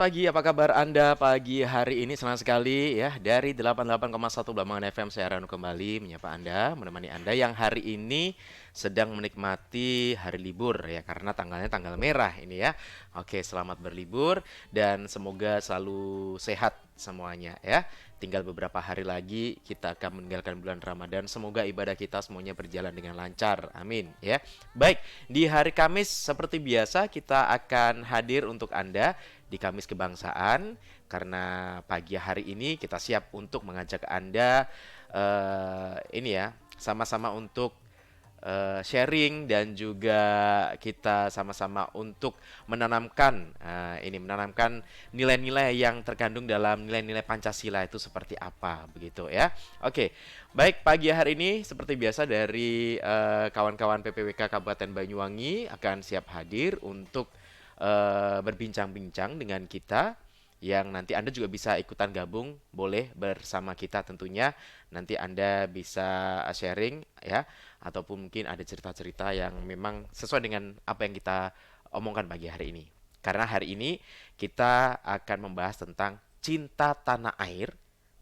Pagi, apa kabar Anda pagi hari ini? Senang sekali ya dari 88,1 Blambangan FM saya Ranu kembali menyapa Anda, menemani Anda yang hari ini sedang menikmati hari libur ya karena tanggalnya tanggal merah ini ya. Oke, selamat berlibur dan semoga selalu sehat semuanya ya. Tinggal beberapa hari lagi kita akan meninggalkan bulan Ramadan. Semoga ibadah kita semuanya berjalan dengan lancar. Amin ya. Baik, di hari Kamis seperti biasa kita akan hadir untuk Anda di Kamis Kebangsaan karena pagi hari ini kita siap untuk mengajak Anda ini ya sama-sama untuk sharing dan juga kita sama-sama untuk menanamkan menanamkan nilai-nilai yang terkandung dalam nilai-nilai Pancasila itu seperti apa begitu ya. Oke, baik pagi hari ini seperti biasa dari kawan-kawan PPWK Kabupaten Banyuwangi akan siap hadir untuk berbincang-bincang dengan kita yang nanti Anda juga bisa ikutan gabung, boleh bersama kita tentunya. Nanti Anda bisa sharing ya, ataupun mungkin ada cerita-cerita yang memang sesuai dengan apa yang kita omongkan pagi hari ini. Karena hari ini kita akan membahas tentang cinta tanah air,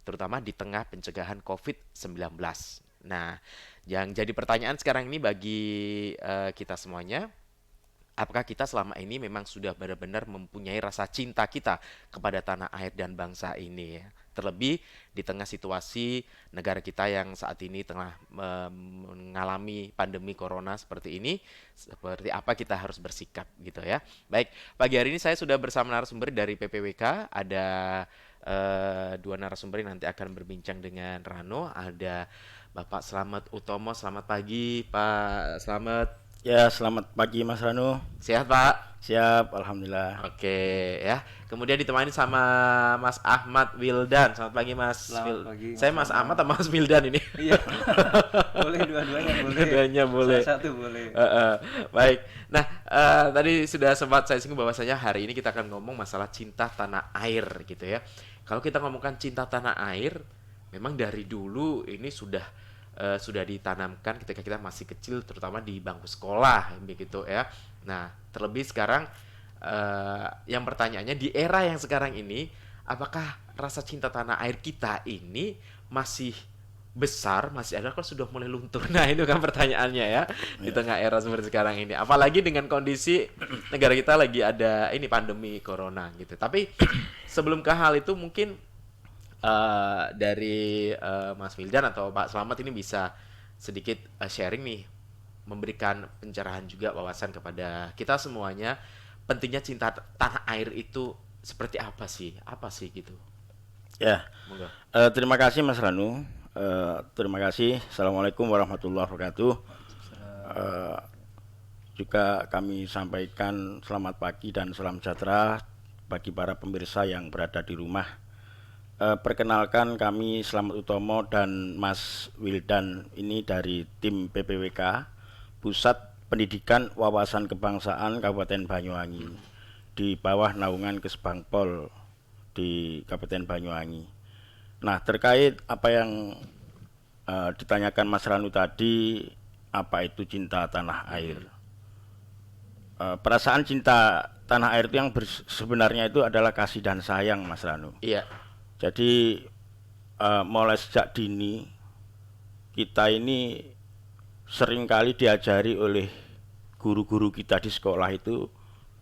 terutama di tengah pencegahan COVID-19. Nah, yang jadi pertanyaan sekarang ini bagi kita semuanya, apakah kita selama ini memang sudah benar-benar mempunyai rasa cinta kita kepada tanah air dan bangsa ini ya? Terlebih di tengah situasi negara kita yang saat ini tengah mengalami pandemi corona seperti ini, seperti apa kita harus bersikap gitu ya. Baik, pagi hari ini saya sudah bersama narasumber dari PPWK, ada dua narasumber yang nanti akan berbincang dengan Rano, ada Bapak Slamet Utomo. Selamat pagi, Pak Slamet. Ya, selamat pagi Mas Ranu. Sehat, Pak? Siap, alhamdulillah. Oke, ya. Kemudian ditemani sama Mas Ahmad Wildan. Selamat pagi, Mas Selamat pagi, Saya Mas Mas Rano. Ahmad atau Mas Wildan ini? Iya, boleh dua-duanya boleh. Dua-duanya boleh. Salah satu boleh. Baik. Nah, tadi sudah sempat saya singgung bahwasanya hari ini kita akan ngomong masalah cinta tanah air gitu ya. Kalau kita ngomongkan cinta tanah air, memang dari dulu ini sudah ditanamkan ketika kita masih kecil, terutama di bangku sekolah begitu ya. Nah, terlebih sekarang yang pertanyaannya di era yang sekarang ini, apakah rasa cinta tanah air kita ini masih besar, masih ada, kalau sudah mulai luntur? Nah, itu kan pertanyaannya ya di Ya, tengah era seperti sekarang ini. Apalagi dengan kondisi negara kita lagi ada ini pandemi corona gitu. Tapi sebelum ke hal itu mungkin dari Mas Wildan atau Pak Slamet ini bisa sedikit sharing nih, memberikan pencerahan juga wawasan kepada kita semuanya, pentingnya cinta tanah air itu seperti apa sih gitu. ya. Monggo. Terima kasih Mas Ranu. Terima kasih. Assalamualaikum warahmatullahi wabarakatuh. Eh, Juga kami sampaikan selamat pagi dan salam sejahtera bagi para pemirsa yang berada di rumah. Perkenalkan, kami Slamet Utomo dan Mas Wildan ini dari tim PPWK, Pusat Pendidikan Wawasan Kebangsaan Kabupaten Banyuwangi, di bawah naungan Kesbangpol di Kabupaten Banyuwangi. Nah, terkait apa yang ditanyakan Mas Ranu tadi, apa itu cinta tanah air? Perasaan cinta tanah air itu yang sebenarnya itu adalah kasih dan sayang, Mas Ranu. Iya. Jadi mulai sejak dini kita ini seringkali diajari oleh guru-guru kita di sekolah itu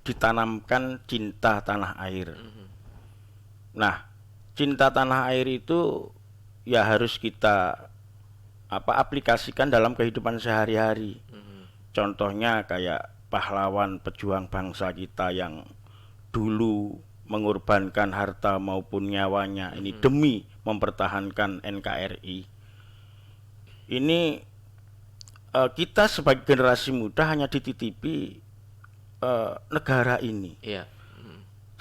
ditanamkan cinta tanah air. Nah, cinta tanah air itu ya harus kita aplikasikan dalam kehidupan sehari-hari. Contohnya kayak pahlawan pejuang bangsa kita yang dulu mengorbankan harta maupun nyawanya ini demi mempertahankan NKRI. Ini kita sebagai generasi muda hanya dititipi negara ini. Iya.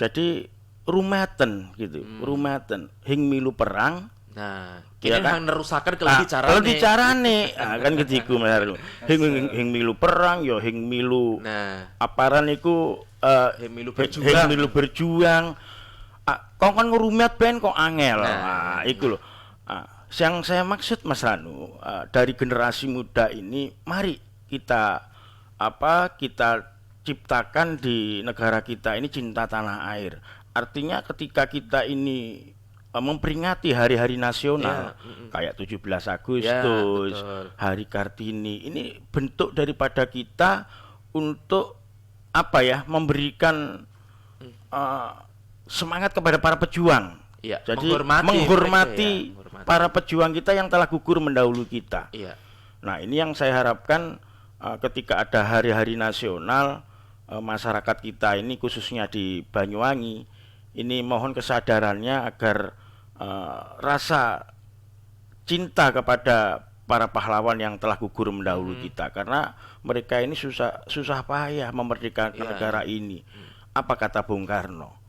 Jadi rumeten gitu, rumeten hing milu perang. Nah, Ya kini kan? yang nerusakan Nah, kalau carane. dicarane, kan ketiku Mas Arno. Hing milu perang, yo hing milu Nah, aparan iku hing milu hing berjuang. milu berjuang. Kok kan ngerumet ben kok angel. Nah, Iku loh. Yang saya maksud Mas Ranu, dari generasi muda ini, mari kita kita ciptakan di negara kita ini cinta tanah air. artinya ketika kita ini memperingati hari-hari nasional kayak 17 Agustus, betul. Hari Kartini, ini bentuk daripada kita untuk apa ya, memberikan semangat kepada para pejuang. Iya, Jadi menghormati menghormati mereka, ya, menghormati. para pejuang kita yang telah gugur mendahului kita. Iya. Nah, ini yang saya harapkan ketika ada hari-hari nasional, masyarakat kita ini khususnya di Banyuwangi ini mohon kesadarannya agar rasa cinta kepada para pahlawan yang telah gugur mendahului kita, karena mereka ini susah payah memerdekakan negara ini. Apa kata Bung Karno?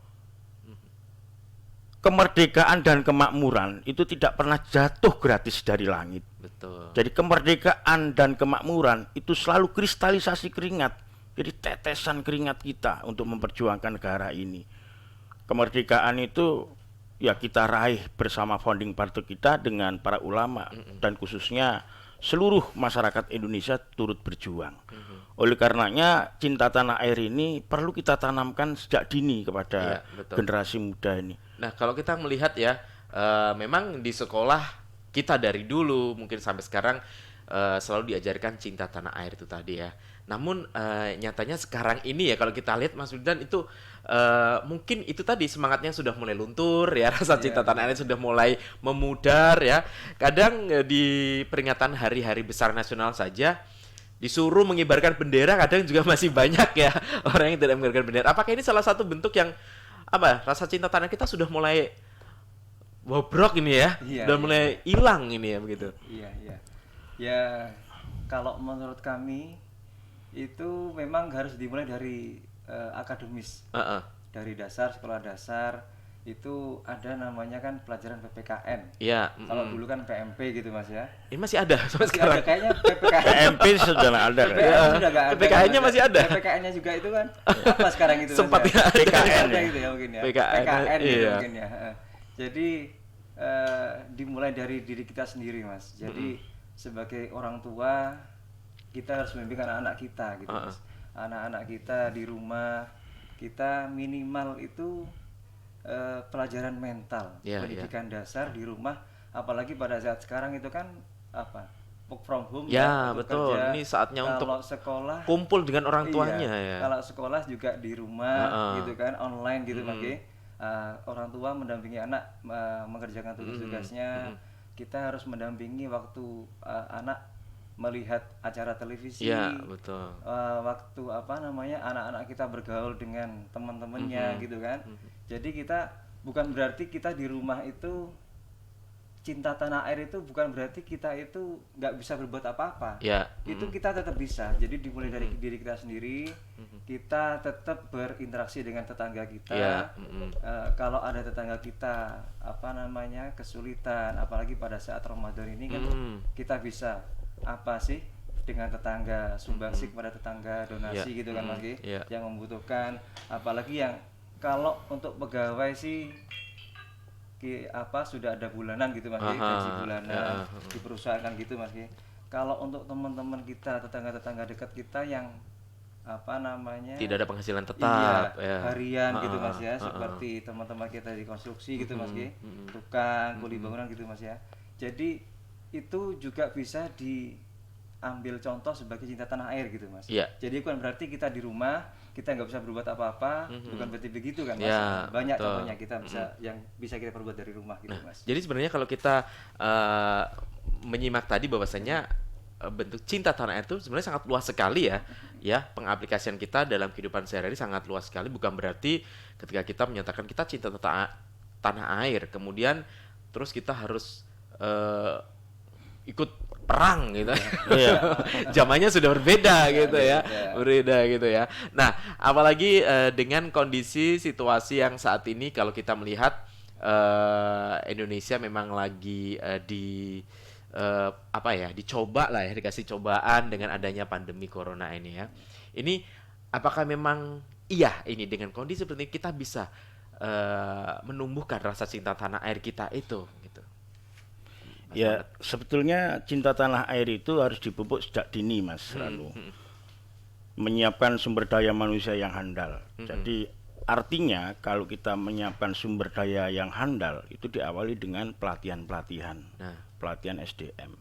Kemerdekaan dan kemakmuran itu tidak pernah jatuh gratis dari langit. Betul. Jadi kemerdekaan dan kemakmuran itu selalu kristalisasi keringat. Jadi tetesan keringat kita untuk memperjuangkan negara ini. Kemerdekaan itu ya kita raih bersama founding party kita dengan para ulama dan khususnya seluruh masyarakat Indonesia turut berjuang. Oleh karenanya cinta tanah air ini perlu kita tanamkan sejak dini kepada generasi muda ini. Nah, kalau kita melihat ya, memang di sekolah kita dari dulu mungkin sampai sekarang selalu diajarkan cinta tanah air itu tadi ya. Namun nyatanya sekarang ini ya kalau kita lihat Mas Wildan itu mungkin itu tadi semangatnya sudah mulai luntur ya, rasa cinta tanah air sudah mulai memudar ya. Kadang di peringatan hari-hari besar nasional saja disuruh mengibarkan bendera, kadang juga masih banyak ya orang yang tidak mengibarkan bendera. Apakah ini salah satu bentuk yang apa? Rasa cinta tanah kita sudah mulai bobrok ini ya, sudah mulai hilang ini ya begitu. Iya. Ya kalau menurut kami itu memang harus dimulai dari akademis, dari dasar, sekolah dasar. Itu ada namanya kan pelajaran PPKN. Iya. Kalau dulu kan PMP gitu Mas ya. Ini masih ada sampai sekarang. Kayaknya PPKN. PMP sudah ada. Sudah nggak ada. PPKN-nya masih ada. PPKN-nya juga itu kan apa sekarang itu? Sempat Mas, ya? PKN ada gitu ya mungkin ya. PKN gitu iya. mungkin ya. Jadi dimulai dari diri kita sendiri Mas. Jadi sebagai orang tua kita harus membimbing anak-anak kita gitu Mas. Anak-anak kita di rumah kita minimal itu pelajaran mental, pendidikan dasar di rumah, apalagi pada saat sekarang itu kan apa, work from home ya, untuk betul. kerja. Ini saatnya untuk sekolah kumpul dengan orang tuanya ya. Kalau sekolah juga di rumah gitu kan, online gitu orang tua mendampingi anak mengerjakan tugas-tugasnya. Kita harus mendampingi waktu anak melihat acara televisi, betul. waktu anak-anak kita bergaul dengan teman-temannya gitu kan. Jadi kita bukan berarti kita di rumah itu cinta tanah air itu bukan berarti kita itu nggak bisa berbuat apa-apa. Itu kita tetap bisa. Jadi dimulai dari diri kita sendiri, kita tetap berinteraksi dengan tetangga kita. Kalau ada tetangga kita kesulitan, apalagi pada saat Ramadan ini kan kita bisa apa sih dengan tetangga, sumbangsi kepada tetangga, donasi gitu kan Mas Ki, yang membutuhkan. Apalagi yang kalau untuk pegawai sih sudah ada bulanan gitu Mas Ki, gaji bulanan di perusahaan kan gitu Mas Ki. Kalau untuk teman-teman kita, tetangga-tetangga dekat kita yang tidak ada penghasilan tetap harian gitu Mas ya, seperti teman-teman kita di konstruksi gitu Mas Ki, tukang kuli bangunan gitu Mas ya. Jadi itu juga bisa diambil contoh sebagai cinta tanah air gitu Mas. Jadi bukan berarti kita di rumah kita nggak bisa berbuat apa-apa, bukan berarti begitu kan Mas. Banyak contohnya kita bisa yang bisa kita perbuat dari rumah gitu Mas. Jadi sebenarnya kalau kita menyimak tadi bahwasanya bentuk cinta tanah air itu sebenarnya sangat luas sekali ya pengaplikasian kita dalam kehidupan sehari-hari sangat luas sekali. Bukan berarti ketika kita menyatakan kita cinta tanah air kemudian terus kita harus ikut perang gitu. Zamannya sudah berbeda gitu ya. Berbeda gitu ya. Nah, apalagi dengan kondisi situasi yang saat ini kalau kita melihat Indonesia memang lagi dicoba lah ya, dikasih cobaan dengan adanya pandemi corona ini ya. Ini apakah memang ini dengan kondisi seperti ini kita bisa menumbuhkan rasa cinta tanah air kita itu gitu. Ya, sebetulnya cinta tanah air itu harus dipupuk sejak dini Mas Ranu. Menyiapkan sumber daya manusia yang handal. Jadi artinya kalau kita menyiapkan sumber daya yang handal itu diawali dengan pelatihan-pelatihan, pelatihan SDM.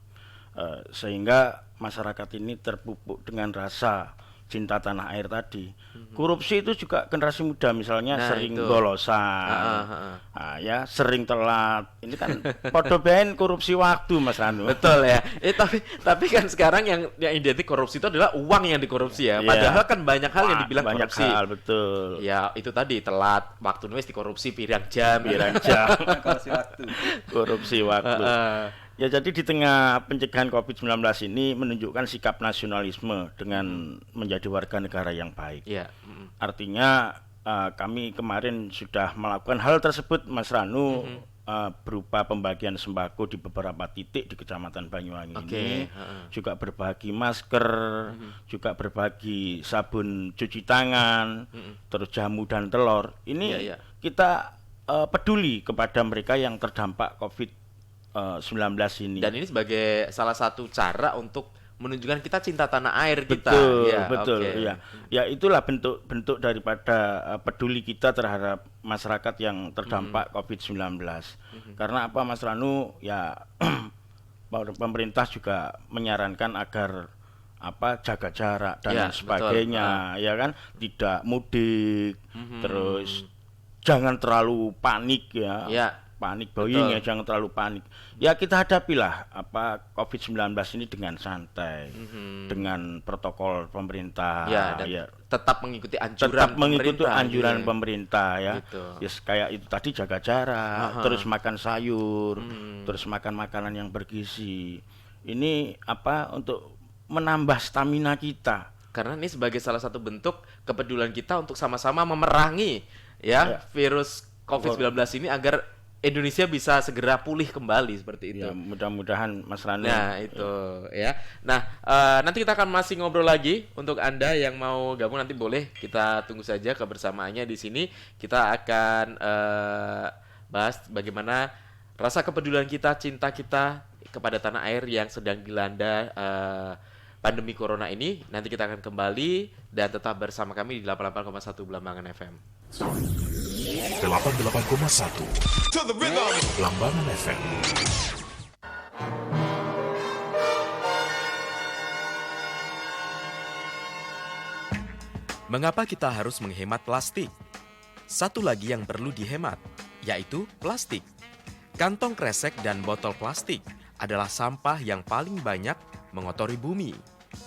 Sehingga masyarakat ini terpupuk dengan rasa cinta tanah air tadi. Korupsi itu juga generasi muda misalnya sering golosan, ya sering telat. Ini kan podo ben korupsi waktu, Mas Ranu. Betul ya. Tapi kan sekarang yang identik korupsi itu adalah uang yang dikorupsi ya. Padahal kan banyak hal yang dibilang banyak korupsi. Hal, betul. Ya itu tadi telat, waktu nulis dikorupsi, pirang jam. Korupsi waktu. Ya jadi di tengah pencegahan COVID-19 ini menunjukkan sikap nasionalisme dengan menjadi warga negara yang baik. Yeah. Artinya kami kemarin sudah melakukan hal tersebut, Mas Ranu, berupa pembagian sembako di beberapa titik di Kecamatan Banyuwangi ini, juga berbagi masker, juga berbagi sabun cuci tangan, terus jamu dan telur. Ini kita peduli kepada mereka yang terdampak COVID-19 ini. Dan ini sebagai salah satu cara untuk menunjukkan kita cinta tanah air kita. Betul. Ya itulah bentuk daripada peduli kita terhadap masyarakat yang terdampak COVID-19. Karena apa, Mas Ranu? Ya pemerintah juga menyarankan agar jaga jarak dan sebagainya, ya kan? Tidak mudik, terus jangan terlalu panik ya. Panik buying ya, jangan terlalu panik. Ya kita hadapilah COVID-19 ini dengan santai, dengan protokol pemerintah. Tetap mengikuti anjuran pemerintah ya. Ya kayak itu tadi, jaga jarak, terus makan sayur, terus makan makanan yang bergizi. Ini untuk menambah stamina kita. Karena ini sebagai salah satu bentuk kepedulian kita untuk sama-sama memerangi virus COVID-19 ini agar Indonesia bisa segera pulih kembali seperti itu. Ya, mudah-mudahan Mas Ranu. Nah, itu ya. Nah, nanti kita akan masih ngobrol lagi. Untuk Anda yang mau gabung nanti boleh kita tunggu saja kebersamaannya di sini. Kita akan bahas bagaimana rasa kepedulian kita, cinta kita kepada tanah air yang sedang dilanda pandemi corona ini. Nanti kita akan kembali dan tetap bersama kami di 88,1 Blambangan FM. 88,1 Blambangan FM. Mengapa kita harus menghemat plastik? Satu lagi yang perlu dihemat, yaitu plastik. Kantong kresek dan botol plastik adalah sampah yang paling banyak mengotori bumi.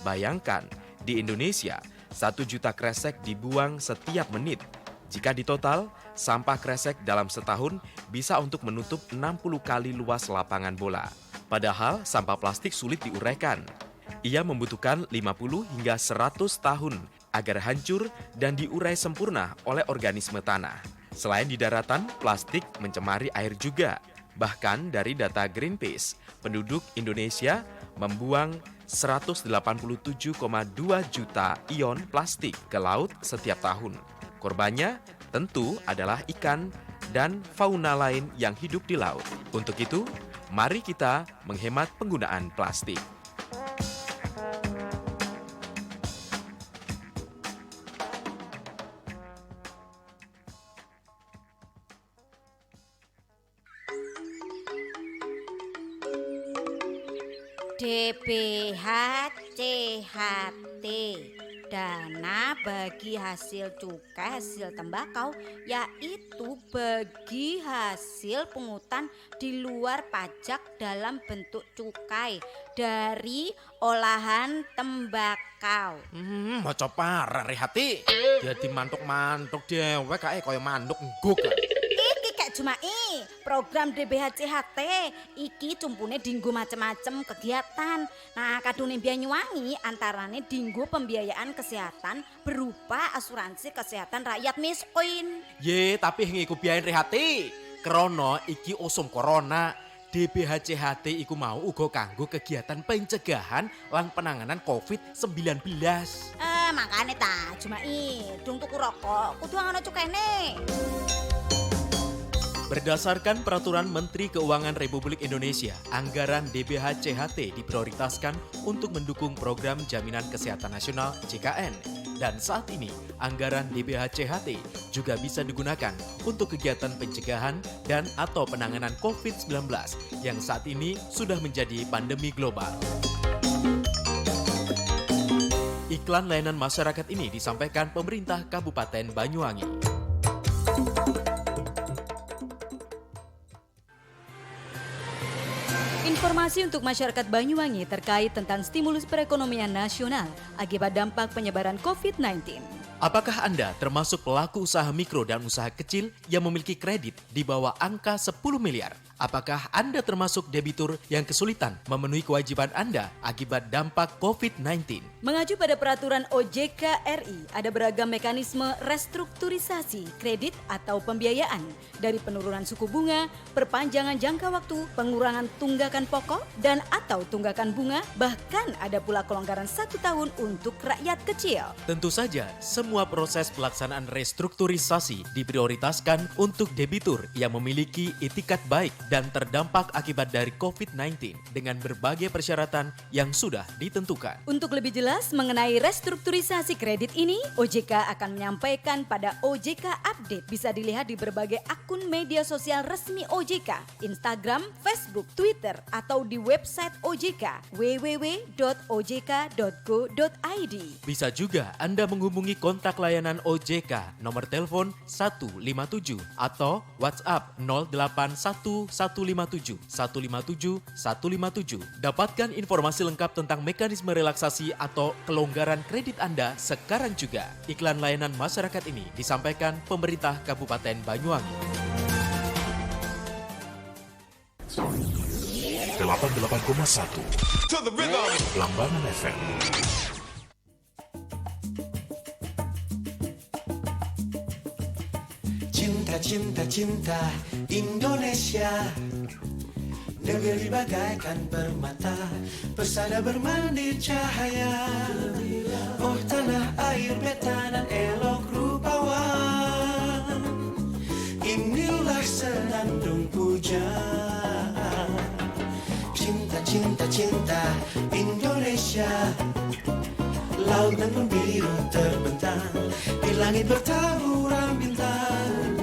Bayangkan, di Indonesia, 1 juta kresek dibuang setiap menit. Jika ditotal, sampah kresek dalam setahun bisa untuk menutup 60 kali luas lapangan bola. Padahal sampah plastik sulit diuraikan. Ia membutuhkan 50 hingga 100 tahun agar hancur dan diurai sempurna oleh organisme tanah. Selain di daratan, plastik mencemari air juga. Bahkan dari data Greenpeace, penduduk Indonesia membuang 187,2 juta ion plastik ke laut setiap tahun. Korbannya tentu adalah ikan dan fauna lain yang hidup di laut. Untuk itu, mari kita menghemat penggunaan plastik. DBHCHT, dana bagi hasil cukai hasil tembakau, yaitu bagi hasil pungutan di luar pajak dalam bentuk cukai dari olahan tembakau. Maca parah Rehati. Dadi mantuk-mantuk dhewe kae kaya manduk ngguk. Iki Kak Jumai, program DBHCHT iki cumpune dinggo macem-macem kegiatan. Nah, kadune Banyuwangi antarane dinggo pembiayaan kesehatan berupa asuransi kesehatan rakyat miskin. Ye, tapi iku biayain Rehati. Krana iki usum corona. DBHCHT iku mau uga kanggo kegiatan pencegahan lan penanganan COVID-19. Makane ta, Jumai, dung tuku rokok kudu ana cukene. Berdasarkan Peraturan Menteri Keuangan Republik Indonesia, anggaran DBHCHT diprioritaskan untuk mendukung program Jaminan Kesehatan Nasional JKN Dan saat ini, anggaran DBHCHT juga bisa digunakan untuk kegiatan pencegahan dan atau penanganan COVID-19 yang saat ini sudah menjadi pandemi global. Iklan layanan masyarakat ini disampaikan pemerintah Kabupaten Banyuwangi. Informasi untuk masyarakat Banyuwangi terkait tentang stimulus perekonomian nasional akibat dampak penyebaran COVID-19. Apakah Anda termasuk pelaku usaha mikro dan usaha kecil yang memiliki kredit di bawah angka 10 miliar? Apakah Anda termasuk debitur yang kesulitan memenuhi kewajiban Anda akibat dampak COVID-19? Mengacu pada peraturan OJK RI, ada beragam mekanisme restrukturisasi kredit atau pembiayaan, dari penurunan suku bunga, perpanjangan jangka waktu, pengurangan tunggakan pokok, dan atau tunggakan bunga, bahkan ada pula kelonggaran 1 tahun untuk rakyat kecil. Tentu saja, semua proses pelaksanaan restrukturisasi diprioritaskan untuk debitur yang memiliki itikat baik dan terdampak akibat dari COVID-19 dengan berbagai persyaratan yang sudah ditentukan. Untuk lebih jelas mengenai restrukturisasi kredit ini, OJK akan menyampaikan pada OJK Update. Bisa dilihat di berbagai akun media sosial resmi OJK, Instagram, Facebook, Twitter, atau di website OJK www.ojk.go.id. Bisa juga Anda menghubungi kontak layanan OJK nomor telepon 157 atau WhatsApp 081157 157 157. Dapatkan informasi lengkap tentang mekanisme relaksasi atau kelonggaran kredit Anda sekarang juga. Iklan layanan masyarakat ini disampaikan pemerintah Kabupaten Banyuwangi. 88,1 Lambangan FM. Cinta, cinta, cinta Indonesia, negeri bagaikan permata, pesada bermandi cahaya. Oh tanah air betanan elok rupawan, inilah senandung puja. Cinta, cinta, cinta Indonesia, laut dan biru terbentang, di langit bertaburan bintang.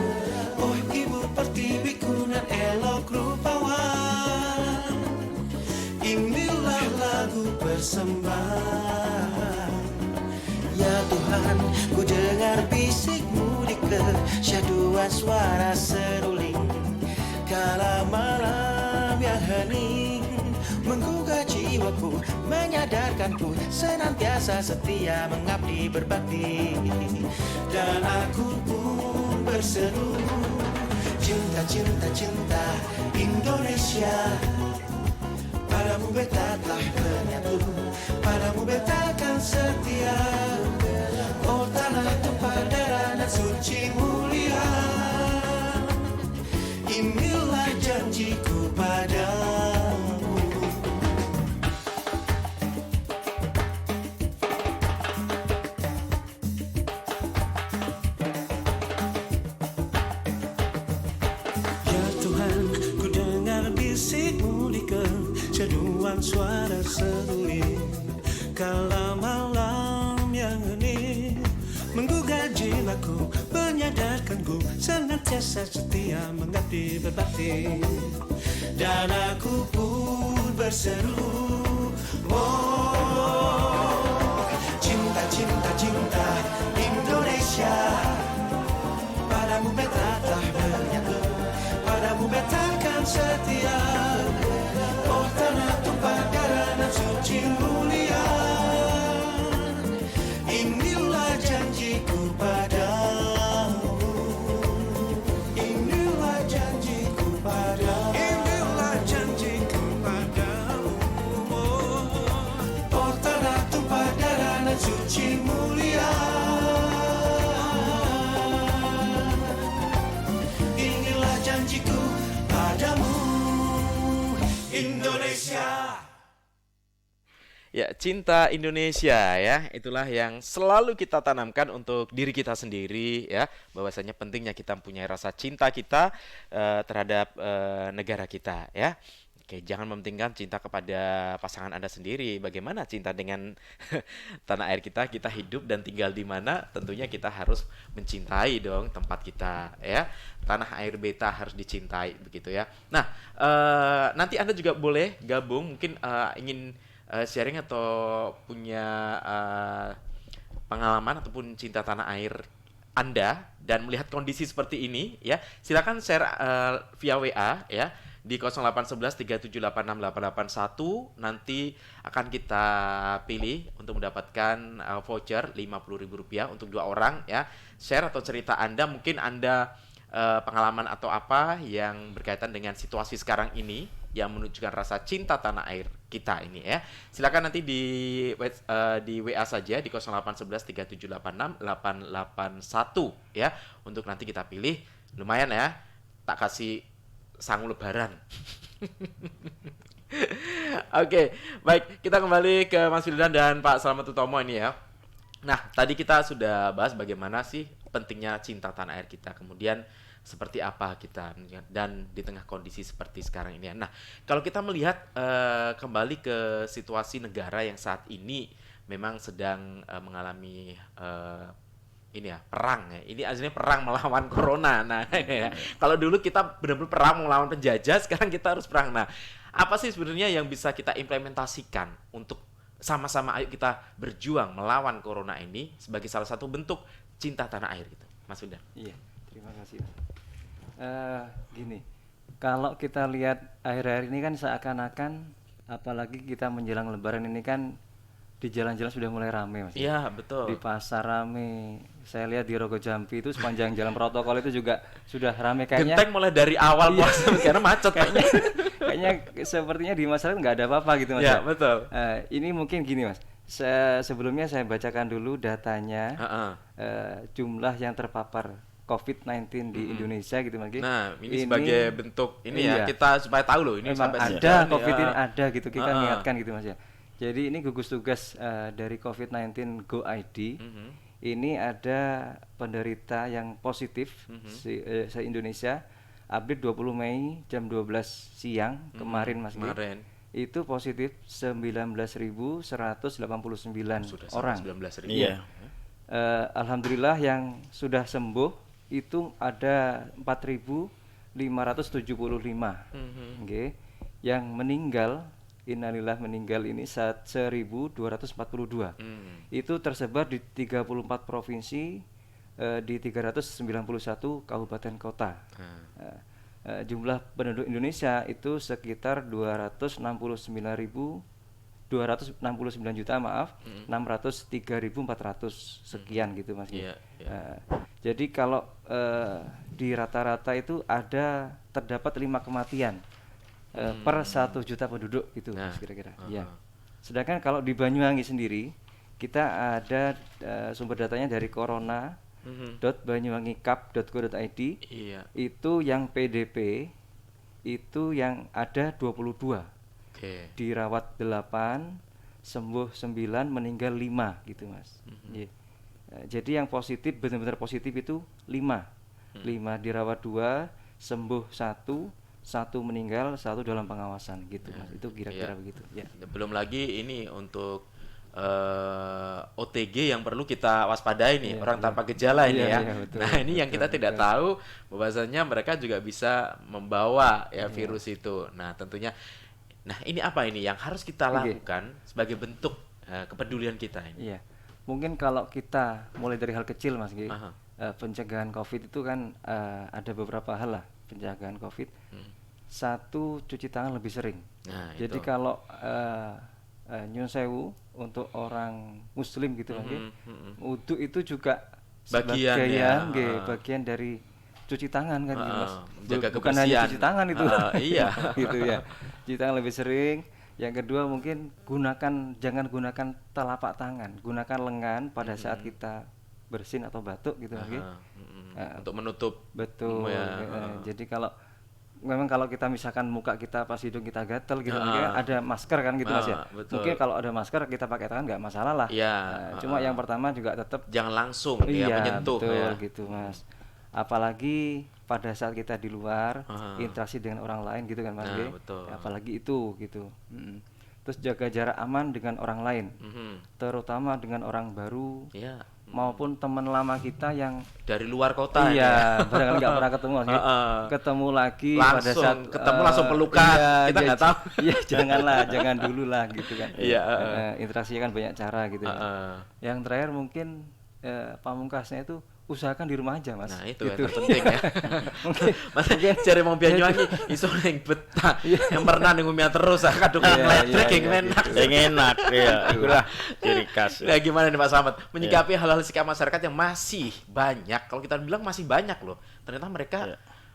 Oh ibu pertiwiku nan elok rupawan, inilah lagu persembahan. Ya Tuhan, ku dengar bisikmu di kesyahduan suara seruling, kala malam yang hening menggugah jiwaku, menyadarkanku senantiasa setia mengabdi berbakti. Dan aku pun berseru, cinta, cinta, cinta Indonesia, padamu beta telah menyatu, padamu beta akan setia. Oh tanah tumpah darah dan suci mulia, inilah janjiku padamu. Seduhan suara seruling, kala malam yang hening menggugah jiwaku, menyadarkanku senantiasa setia mengabdi berbakti. Dan aku pun berseru, oh cinta, cinta, cinta Indonesia, padamu beta telah menyatu, padamu beta akan setia. Oh tanah tumpah darah dan suci mulia, inilah janjiku padamu, inilah janjiku padamu, inilah janjiku padamu. Oh tanah tumpah darah dan suci mulia, inilah janjiku padamu Indonesia. Ya, cinta Indonesia ya, itulah yang selalu kita tanamkan untuk diri kita sendiri ya, bahwasanya pentingnya kita mempunyai rasa cinta kita terhadap negara kita ya. Oke, jangan mementingkan cinta kepada pasangan Anda sendiri. Bagaimana cinta dengan tanah air kita? Kita hidup dan tinggal di mana? Tentunya kita harus mencintai dong tempat kita, ya. Tanah air beta harus dicintai, begitu ya. Nah, nanti Anda juga boleh gabung, mungkin ingin sharing atau punya pengalaman ataupun cinta tanah air Anda dan melihat kondisi seperti ini, ya. Silakan share via WA, ya, di 0811 3786 881. Nanti akan kita pilih untuk mendapatkan voucher Rp50.000 untuk 2 orang, ya. Share atau cerita Anda, mungkin Anda pengalaman atau apa yang berkaitan dengan situasi sekarang ini yang menunjukkan rasa cinta tanah air kita ini, ya. Silakan nanti di WA saja di 0811 3786 881, ya, untuk nanti kita pilih. Lumayan ya, tak kasih sangu lebaran. Oke, baik, kita kembali ke Mas Wildan dan Pak Slamet Utomo ini ya. Nah, tadi kita sudah bahas bagaimana sih pentingnya cinta tanah air kita, kemudian seperti apa kita dan di tengah kondisi seperti sekarang ini. Nah, kalau kita melihat kembali ke situasi negara yang saat ini memang sedang mengalami ini ya, perang ya. Ini aslinya perang melawan corona. Nah, ya. Kalau dulu kita benar-benar perang melawan penjajah, sekarang kita harus perang. Nah, apa sih sebenarnya yang bisa kita implementasikan untuk sama-sama ayo kita berjuang melawan corona ini sebagai salah satu bentuk cinta tanah air gitu, Mas Wildan? Iya, terima kasih. Gini, kalau kita lihat akhir-akhir ini kan seakan-akan, apalagi kita menjelang Lebaran ini kan di jalan-jalan sudah mulai rame, Mas. Iya, betul. Di pasar rame. Saya lihat di Rogo Jampi itu sepanjang jalan protokol itu juga sudah rame kayaknya. Genteng mulai dari awal puasa karena macet kayaknya. Kayaknya sepertinya di masyarakat nggak ada apa-apa gitu, Mas. Iya, betul. Ini mungkin gini, Mas. Sebelumnya saya bacakan dulu datanya, jumlah yang terpapar COVID-19 di Indonesia gitu, Mas. Nah, ini sebagai bentuk ini ya, kita supaya tahu loh ini memang sampai ada COVID ini ada gitu, kita ingatkan gitu, Mas ya. Jadi ini gugus tugas dari COVID-19 Go ID. Ini ada penderita yang positif se-Indonesia. Update 20 Mei jam 12 siang kemarin, Mas. Kemarin. Itu positif 19.189 orang. 19.000. Iya. Alhamdulillah yang sudah sembuh itu ada 4.575. Okay. Yang meninggal, innalillah meninggal ini 1.242. Itu tersebar di 34 provinsi, di 391 kabupaten kota. Jumlah penduduk Indonesia itu sekitar 603.400 sekian gitu, Mas. Jadi kalau di rata-rata itu terdapat 5 kematian per 1 juta penduduk gitu, Mas, kira-kira. Ya. Sedangkan kalau di Banyuwangi sendiri kita ada sumber datanya dari corona.banyuwangicap.go.id. Itu yang PDP itu yang ada 22. Dirawat 8, sembuh 9, meninggal 5 gitu, Mas. Jadi yang positif, benar-benar positif itu 5. 5 dirawat 2, sembuh 1 meninggal, 1 dalam pengawasan gitu, Mas. Itu kira-kira begitu ya. Belum lagi ini untuk OTG yang perlu kita waspadai nih, orang tanpa gejala ini ya. Betul, nah, ini yang kita tidak tahu bahwasanya mereka juga bisa membawa ya virus itu. Nah, tentunya ini apa ini yang harus kita lakukan sebagai bentuk kepedulian kita ini? Iya. Mungkin kalau kita mulai dari hal kecil, Mas, pencegahan COVID itu kan ada beberapa hal lah pencegahan COVID. 1, cuci tangan lebih sering. Jadi kalau nyun sewu untuk orang muslim gitu, wudu itu juga bagian dari cuci tangan kan, gitu, Mas. Bukan hanya cuci tangan itu. Iya. Gitu ya. Cuci tangan lebih sering. Yang kedua mungkin jangan gunakan telapak tangan, gunakan lengan pada saat kita bersin atau batuk gitu, Mas. Untuk menutup. Betul. Jadi kalau kita misalkan muka kita pas hidung kita gatel gitu, mungkin ada masker kan gitu, Mas ya. Mungkin kalau ada masker kita pakai tangan nggak masalah lah. Cuma yang pertama juga tetap jangan langsung menyentuh. Betul gitu, Mas. apalagi pada saat kita di luar interaksi dengan orang lain gitu kan Mas. Betul. Ya, apalagi itu gitu. Terus jaga jarak aman dengan orang lain, terutama dengan orang baru maupun teman lama kita yang dari luar kota. Iya, barangkali nggak pernah ketemu Mas. Ketemu lagi langsung, pada saat ketemu langsung pelukan. Kita nggak tahu. Iya, jangan dulu lah gitu kan. Iya. Interaksinya kan banyak cara gitu. Yang terakhir mungkin pamungkasnya itu usahakan di rumah aja Mas. Nah itu yang penting ya. Mas cari mau Banyuwangi iso ning betah. Yang pernah ning umia terus kadung ledrek yang enak. Yang enak ya. Itulah ciri khas. Nah gimana nih Pak Slamet menyikapi hal-hal sikap masyarakat yang masih banyak, kalau kita bilang masih banyak loh. Ternyata mereka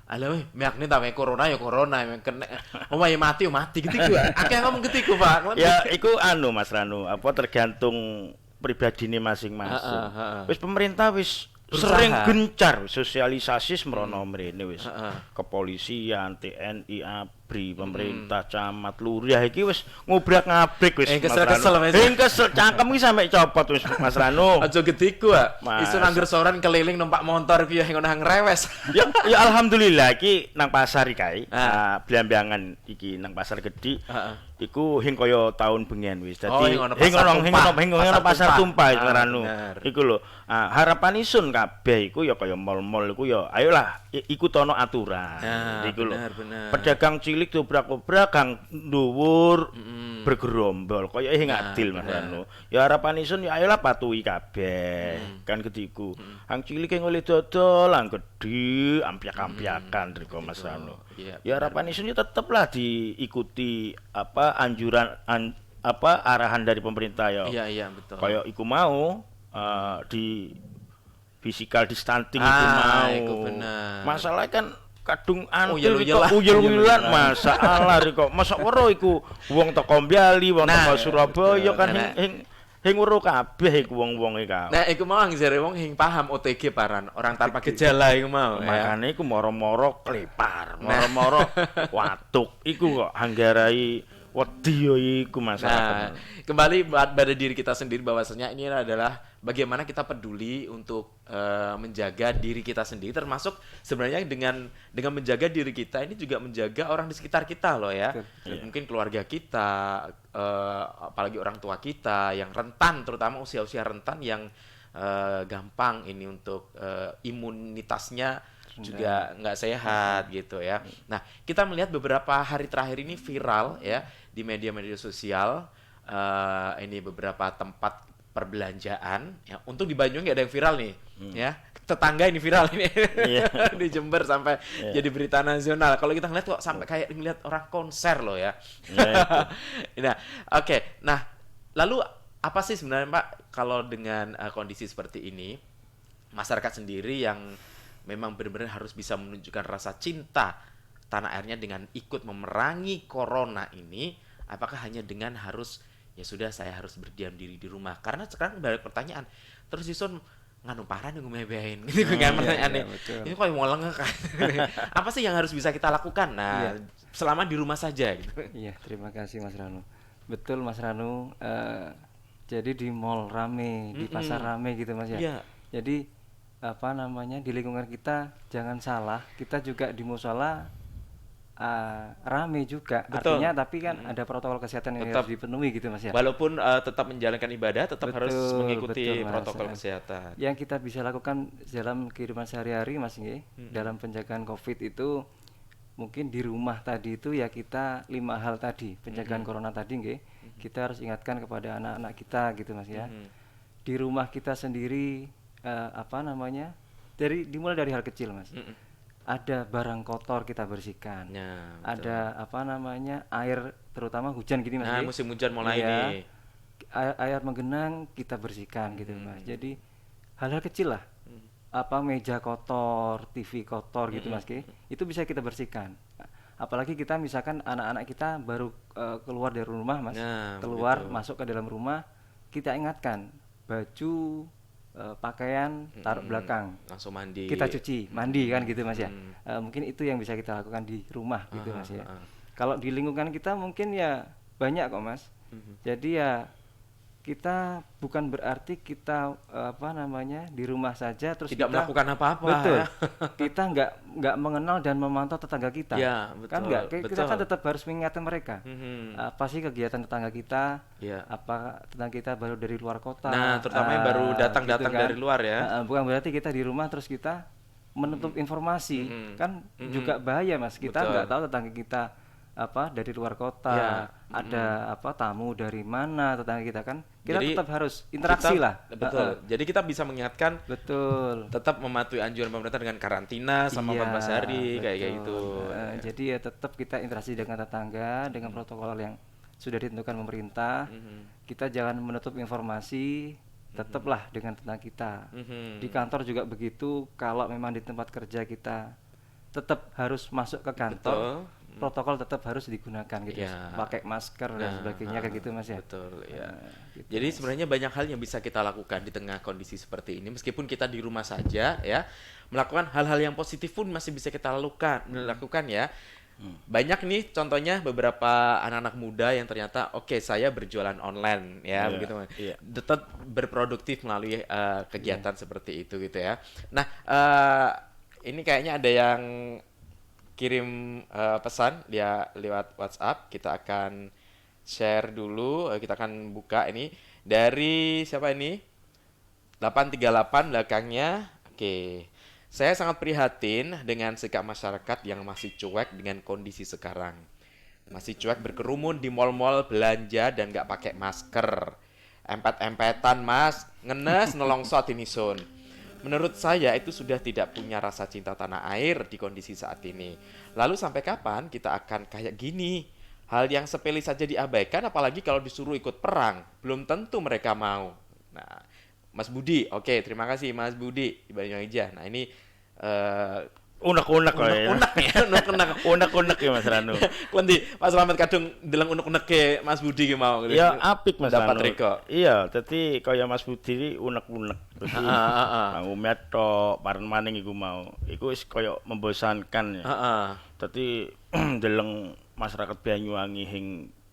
alah weh, mek nih ta corona ya corona, mek kena ya mati gitu. Akeh ngomong gitu Pak. Ya iku Mas Ranu, apa tergantung pribadine masing-masing. Wis pemerintah wis sering gencar sosialisasi semrono mrene wis. Kepolisian, TNI, ABRI, pemerintah, camat, lurah iki wis ngobrak-ngabrik wis. Kesel Mas. Kesel cangkem iki sampe copot wis Mas Rano. Aja getiku iso nangger soran keliling numpak motor ku ya ngono hang rewes. Ya alhamdulillah iki nang pasar iki kae. Blambangan iki nang pasar Gedhi. Iku hing kaya tahun bengian wis. Dadi hing ono pasar tumpah Rano. Iku lho. Harapan isun kabeh iku ya kaya mall-mall iku ya ayolah ikut ono aturan. Iku lho. Pedagang cilik dobrak-dobrak kang dhuwur bergerombol kaya hing adil Mas Rano. Ya harapan isun ya ayolah patuhi kabeh. Kan ketiku. Hang cilik ngoleh dodol, hang gedhi ampiak-ampiakan riko Mas Rano. Ya harapan isun ya teteplah diikuti anjuran arahan dari pemerintah ya. Iya betul. Kayak iku mau di physical distancing iku mau. Masalah kan kadung antil uyel-uyelan masalah riko. Masa wero iku wong teko Bali, wong teko Surabaya kan hing weruh kabeh iku wong-wong iki. Nah, iku mau jare wong hing paham OTG paran, orang tanpa gejala iku mau. Makane iku moro-moro klepar, moro-moro watuk iku kok anggarai wedi yo iku masalah. Kembali pada diri kita sendiri bahwasanya ini adalah bagaimana kita peduli untuk menjaga diri kita sendiri, termasuk sebenarnya dengan menjaga diri kita ini juga menjaga orang di sekitar kita loh ya. Mungkin keluarga kita, apalagi orang tua kita yang rentan, terutama usia-usia rentan yang gampang ini untuk imunitasnya juga nggak sehat gitu ya. Nah, kita melihat beberapa hari terakhir ini viral ya di media-media sosial, ini beberapa tempat perbelanjaan ya. Untuk di Banyuwangi ada yang viral nih ya. Tetangga ini viral ini di Jember sampai jadi berita nasional. Kalau kita ngeliat kok sampai kayak ngeliat orang konser loh ya. Nah, oke. Nah, lalu apa sih sebenarnya Pak kalau dengan kondisi seperti ini masyarakat sendiri yang memang benar-benar harus bisa menunjukkan rasa cinta tanah airnya dengan ikut memerangi corona ini, apakah hanya dengan harus ya sudah saya harus berdiam diri di rumah? Karena sekarang banyak pertanyaan. Terus Ison nganu parah nih ngemebein gitu kan pertanyaannya. Ini kok mau lengah kan. Apa sih yang harus bisa kita lakukan? Nah, selama di rumah saja gitu. Iya, terima kasih Mas Ranu. Betul Mas Ranu, jadi di mall rame, di pasar rame gitu Mas ya. Jadi di lingkungan kita jangan salah, kita juga di mushola rame juga. Artinya tapi kan ada protokol kesehatan yang harus dipenuhi gitu Mas ya. Walaupun tetap menjalankan ibadah, tetap harus mengikuti protokol kesehatan. Yang kita bisa lakukan dalam kehidupan sehari-hari Mas nggih, dalam penjagaan Covid itu mungkin di rumah tadi itu ya kita 5 hal tadi, penjagaan corona tadi nggih. Kita harus ingatkan kepada anak-anak kita gitu Mas ya. Di rumah kita sendiri dimulai dari hal kecil Mas. Ada barang kotor kita bersihkan. Ada air terutama hujan gini Mas. Nah, musim hujan mulai nih. Air menggenang kita bersihkan gitu Mas. Jadi hal-hal kecil lah. Meja kotor, TV kotor gitu Mas. Itu bisa kita bersihkan. Apalagi kita misalkan anak-anak kita baru keluar dari rumah Mas. Masuk ke dalam rumah, kita ingatkan baju pakaian taruh belakang, langsung mandi, kita cuci mandi kan gitu Mas ya. Mungkin itu yang bisa kita lakukan di rumah gitu Mas ya. Kalau di lingkungan kita mungkin ya banyak kok Mas. Jadi ya kita bukan berarti kita di rumah saja terus Tidak kita melakukan apa-apa. betul Ya. kita nggak mengenal dan memantau tetangga kita. Ya, Kan betul, kita kan betul. tetap harus mengingatkan mereka. Apa sih kegiatan tetangga kita? Ya. Apa tetangga kita baru dari luar kota? Nah, terutama yang baru datang-datang gitu kan. dari luar ya. Bukan berarti kita di rumah terus kita menutup informasi, kan juga bahaya Mas. Kita Betul. nggak tahu tetangga kita dari luar kota, Ya. ada tamu dari mana tetangga kita kan. Kita Jadi, tetap harus interaksi lah. Betul. Jadi kita bisa mengingatkan Betul. tetap mematuhi anjuran pemerintah dengan karantina sama Iya, 14 hari kayak betul. gitu. Jadi ya tetap kita interaksi dengan tetangga dengan protokol yang sudah ditentukan pemerintah. Kita jangan menutup informasi, tetaplah dengan tetangga kita. Di kantor juga begitu. Kalau memang di tempat kerja kita tetap harus masuk ke kantor, protokol tetap harus digunakan gitu. Ya. Pakai masker dan sebagainya kayak gitu Mas ya. Betul ya. Gitu, Jadi sebenarnya banyak hal yang bisa kita lakukan di tengah kondisi seperti ini, meskipun kita di rumah saja ya, melakukan hal-hal yang positif pun masih bisa kita lakukan ya. Banyak nih contohnya beberapa anak-anak muda yang ternyata oke, saya berjualan online ya, begitu. Tetap berproduktif melalui kegiatan seperti itu gitu ya. Nah, ini kayaknya ada yang kirim pesan dia lewat WhatsApp. Kita akan share dulu, kita akan buka ini dari siapa ini? 838 belakangnya. Oke. Saya sangat prihatin dengan sikap masyarakat yang masih cuek dengan kondisi sekarang. Masih cuek berkerumun di mal-mal belanja dan nggak pakai masker. Empet-empetan mas, ngenes nolongsot ini sun. Menurut saya itu sudah tidak punya rasa cinta tanah air di kondisi saat ini. Lalu sampai kapan kita akan kayak gini? Hal yang sepele saja diabaikan, apalagi kalau disuruh ikut perang. Belum tentu mereka mau. Nah, Mas Budi, oke, terima kasih Mas Budi di Banyuwangi. Nah ini unek-unek ya. Unek-unek ya Mas Ranu. Nanti Mas Slamet kadung ndeleng unek-unek ke Mas Budi ki mau. Ya apik Mas dapat Ranu. Riko. Iya, dadi kaya Mas Budi iki unek-unek. Mau metok pareng maning iku mau. Iku wis kaya membosankan ya. Heeh. Dadi ndeleng masyarakat Banyuwangi hing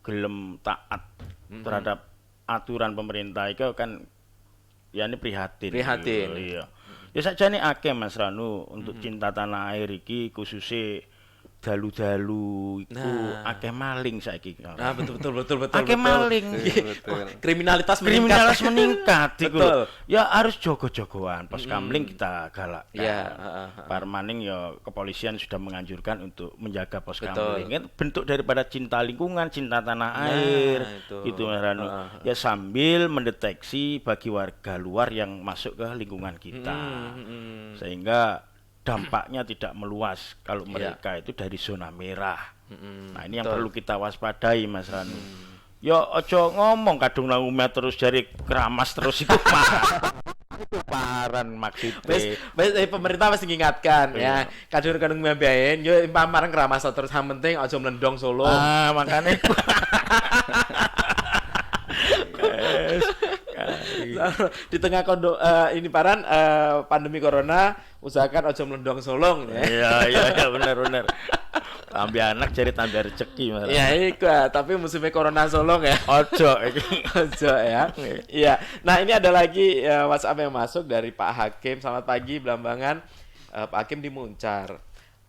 gelem taat terhadap aturan pemerintah iku kan ya ini prihatin. Prihatin. Iya. Ya sakjane akeh Mas Ranu untuk cinta tanah air iki khususnya dalu-dalu iku akeh maling saiki. Nah, betul. Akeh maling. Kriminalitas meningkat iku. Betul. Ya harus jogo-jogoan. Pos kamling kita galakkan. Iya, Parmaning ya kepolisian sudah menganjurkan untuk menjaga pos Betul. kamling. Kan bentuk daripada cinta lingkungan, cinta tanah air. itu. Gitu Mas Ranu. Ya sambil mendeteksi bagi warga luar yang masuk ke lingkungan kita. Sehingga dampaknya tidak meluas kalau mereka itu dari zona merah. Nah ini yang perlu kita waspadai Mas Ranu. Ya ojo ngomong kadung nang umat terus jari keramas terus itu parah. Itu paran maksudnya. Pemerintah pasti mengingatkan ya. Kadang-kadang mbiyen yo pamareng keramas terus yang penting aja mlendong Solo. Makanya di tengah ini paran pandemi corona usahakan aja mlendong Solo ya. Iya benar. Tambah anak jadi tambah rezeki Mas. Ya iku, tapi musimnya corona Solo ya. Ojo ya. Iya. Nah, ini ada lagi WhatsApp yang masuk dari Pak Hakim. Selamat pagi Blambangan. Pak Hakim di Muncar.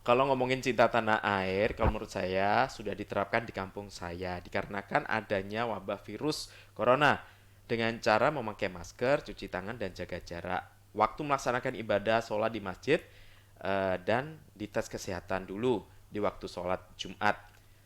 Kalau ngomongin cinta tanah air, kalau menurut saya sudah diterapkan di kampung saya dikarenakan adanya wabah virus corona dengan cara memakai masker, cuci tangan dan jaga jarak. Waktu melaksanakan ibadah sholat di masjid dan dites kesehatan dulu di waktu sholat Jumat.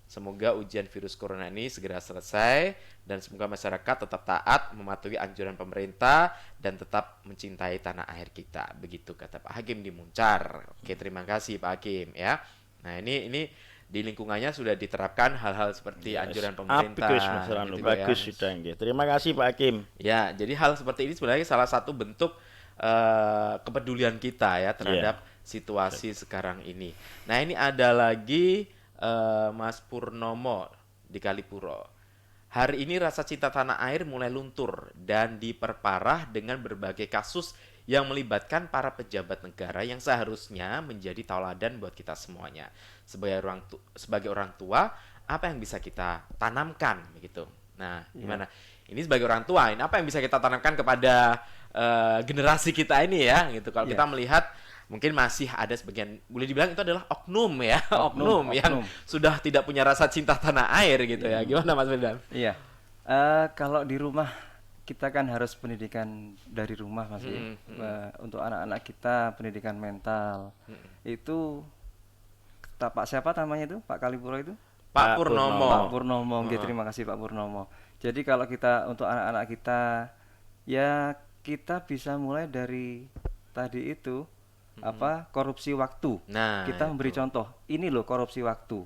Semoga ujian virus corona ini segera selesai dan semoga masyarakat tetap taat mematuhi anjuran pemerintah dan tetap mencintai tanah air kita. Begitu kata Pak Hakim di Muncar. Oke, terima kasih Pak Hakim ya. Nah, ini di lingkungannya sudah diterapkan hal-hal seperti anjuran pemerintah. Bagus sudah nggih. Terima kasih Pak Hakim. Ya, jadi hal seperti ini sebenarnya salah satu bentuk kepedulian kita ya terhadap situasi sekarang ini. Nah, ini ada lagi Mas Purnomo di Kalipuro. Hari ini rasa cinta tanah air mulai luntur dan diperparah dengan berbagai kasus yang melibatkan para pejabat negara yang seharusnya menjadi tauladan buat kita semuanya. Sebagai orang tua, apa yang bisa kita tanamkan begitu Nah, gimana? Ini sebagai orang tua, ini apa yang bisa kita tanamkan kepada generasi kita ini ya, gitu. Kalau kita melihat mungkin masih ada sebagian, boleh dibilang itu adalah oknum ya, oknum yang sudah tidak punya rasa cinta tanah air gitu ya. Gimana Mas Firdan? Iya. Kalau di rumah kita kan harus pendidikan dari rumah Mas. Untuk anak-anak kita pendidikan mental. Itu Pak siapa namanya itu? Pak Kalipuro itu? Pak Purnomo. Pak Purnomo. Terima kasih Pak Purnomo. Jadi kalau kita untuk anak-anak kita ya kita bisa mulai dari tadi itu korupsi waktu. Nah, kita memberi contoh. Ini loh korupsi waktu.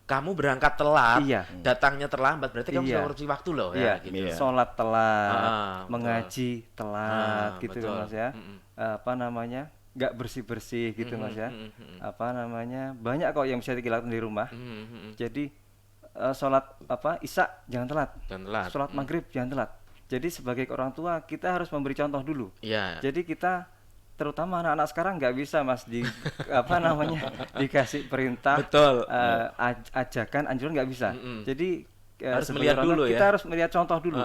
Kamu berangkat telat, datangnya terlambat, berarti kamu sudah korupsi waktu loh ya. Gitu. Sholat telat, mengaji telat, gitu betul. Mas ya. Nggak bersih-bersih gitu Mas ya. Banyak kok yang bisa dilakukan di rumah. Jadi sholat isya jangan telat. Sholat maghrib jangan telat. Jadi sebagai orang tua kita harus memberi contoh dulu. Jadi kita terutama anak-anak sekarang nggak bisa Mas dikasih perintah, ajakan, anjuran nggak bisa. Jadi harus melihat dulu kita harus melihat contoh dulu.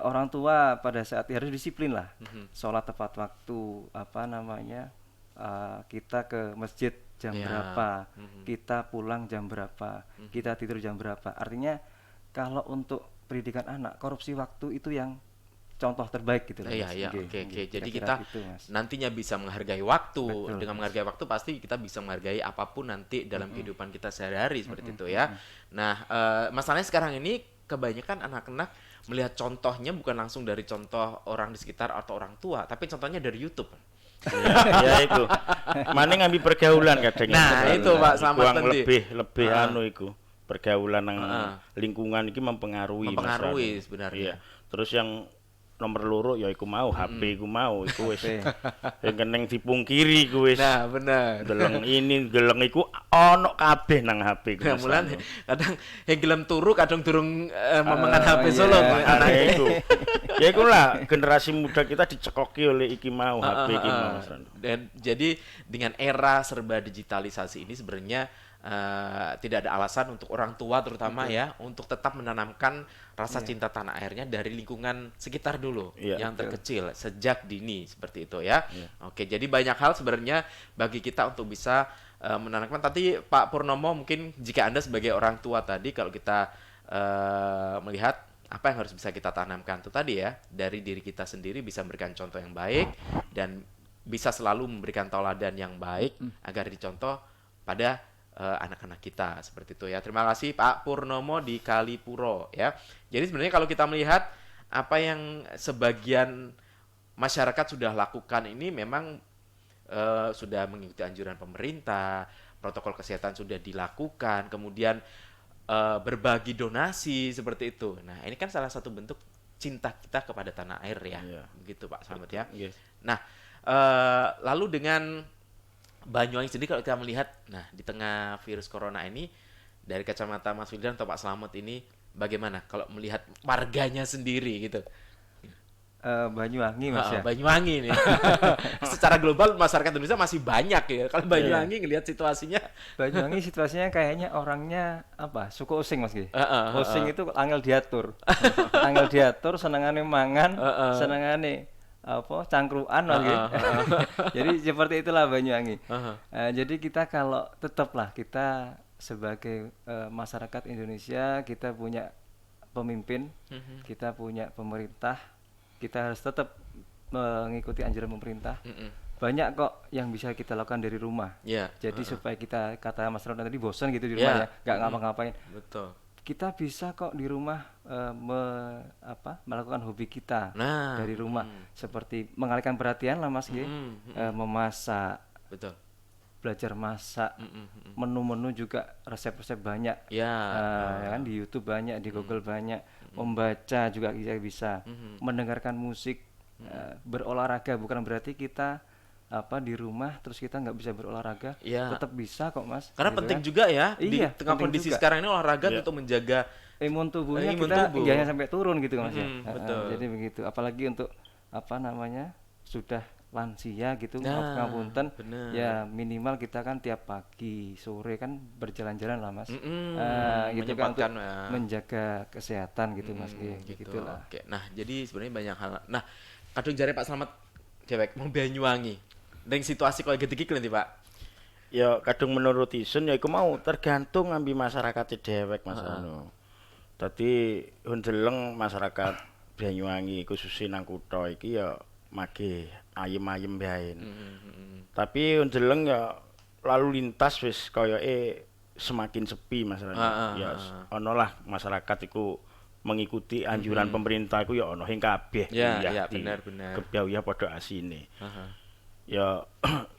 Orang tua pada saat harus disiplin lah. Sholat tepat waktu, kita ke masjid jam berapa, kita pulang jam berapa, kita tidur jam berapa. Artinya kalau untuk pendidikan anak, korupsi waktu itu yang contoh terbaik gitu. Oke. Jadi kita nantinya bisa menghargai waktu. Betul, dengan menghargai waktu pasti kita bisa menghargai apapun nanti dalam kehidupan kita sehari-hari seperti itu ya. Nah, masalahnya sekarang ini kebanyakan anak-anak melihat contohnya bukan langsung dari contoh orang di sekitar atau orang tua, tapi contohnya dari YouTube. Ya itu. Mana ngambil pergaulan kadang. Nah, itu Pak Slamet nanti. Lebih iku. Pergaulan nang lingkungan iki mempengaruhi sebenarnya. Terus yang nomor loro ya iku mau HP iku mau iku wis keneng dipungkiri iku wis. Nah, bener. Geleng iku ono kabeh nang HP iku. Nah, mulane kadang yang gelem turu kadang durung memengan HP solo anak iku. Ya iku lah generasi muda kita dicekoki oleh iki mau HP iki mau. Dan jadi dengan era serba digitalisasi ini sebenarnya tidak ada alasan untuk orang tua terutama ya untuk tetap menanamkan rasa cinta tanah airnya dari lingkungan sekitar dulu yang terkecil sejak dini seperti itu ya. Oke, jadi banyak hal sebenarnya bagi kita untuk bisa menanamkan. Tadi Pak Purnomo mungkin jika Anda sebagai orang tua tadi kalau kita melihat apa yang harus bisa kita tanamkan itu tadi ya dari diri kita sendiri bisa memberikan contoh yang baik dan bisa selalu memberikan tauladan yang baik agar dicontoh pada anak-anak kita seperti itu ya. Terima kasih Pak Purnomo di Kalipuro ya. Jadi sebenarnya kalau kita melihat apa yang sebagian masyarakat sudah lakukan ini memang sudah mengikuti anjuran pemerintah, protokol kesehatan sudah dilakukan, kemudian berbagi donasi seperti itu. Nah, ini kan salah satu bentuk cinta kita kepada tanah air ya. Begitu Pak Slamet ya. Nah, lalu dengan Banyuwangi sendiri kalau kita melihat, nah di tengah virus corona ini dari kacamata Mas Firdan atau Pak Slamet ini bagaimana kalau melihat warganya sendiri gitu? Banyuwangi Mas ya. Banyuwangi nih. Secara global masyarakat Indonesia masih banyak ya. Kalau Banyuwangi ngelihat situasinya, Banyuwangi situasinya kayaknya orangnya suku Osing Mas gitu. Osing itu angel diatur. Angel diatur, senengane mangan, senengane cangkruan gitu. Jadi seperti itulah Banyuwangi. Jadi kita kalau tetaplah kita sebagai masyarakat Indonesia kita punya pemimpin, kita punya pemerintah, kita harus tetap mengikuti anjuran pemerintah. Banyak kok yang bisa kita lakukan dari rumah. Jadi supaya kita kata Mas Ronald tadi bosan gitu di rumah ya, nggak ngapa-ngapain. Betul. Kita bisa kok di rumah melakukan hobi kita dari rumah seperti mengalihkan perhatian lah Mas memasak, belajar masak, menu-menu juga resep-resep banyak ya kan di YouTube banyak, di Google banyak, membaca juga bisa, mendengarkan musik, berolahraga bukan berarti kita di rumah terus kita nggak bisa berolahraga, tetap bisa kok Mas. Karena gitu penting kan juga ya di tengah kondisi juga sekarang ini olahraga untuk menjaga imun tubuhnya kita jangan sampai turun gitu Mas ya. Betul. Jadi begitu. Apalagi untuk sudah lansia gitu, Nah, ngapunten, bener. ya minimal kita kan tiap pagi sore kan berjalan-jalan lah Mas. Gitu kan untuk Menyempatkan, ya. menjaga kesehatan gitu Mas. Iya, gitu. gitulah. Oke. Nah, jadi sebenarnya banyak hal. Nah, kadung jare Pak Slamet dewek mau Banyuwangi. Ning situasi koyo gitu iki nanti, Pak. Ya kadung menurut isun ya iku mau tergantung ngambi masyarakat dewek Mas anu. Dadi hundeleng masyarakat Banyuwangi khususnya nang kutha iki ya mage ayem-ayem bae. Tapi hundeleng ya lalu lintas wis koyoke semakin sepi Mas Rano. Ya ono lah masyarakat iku mengikuti anjuran pemerintah iku ya ono ing kabeh. Ya, benar. Kebiaya padha asine. Ya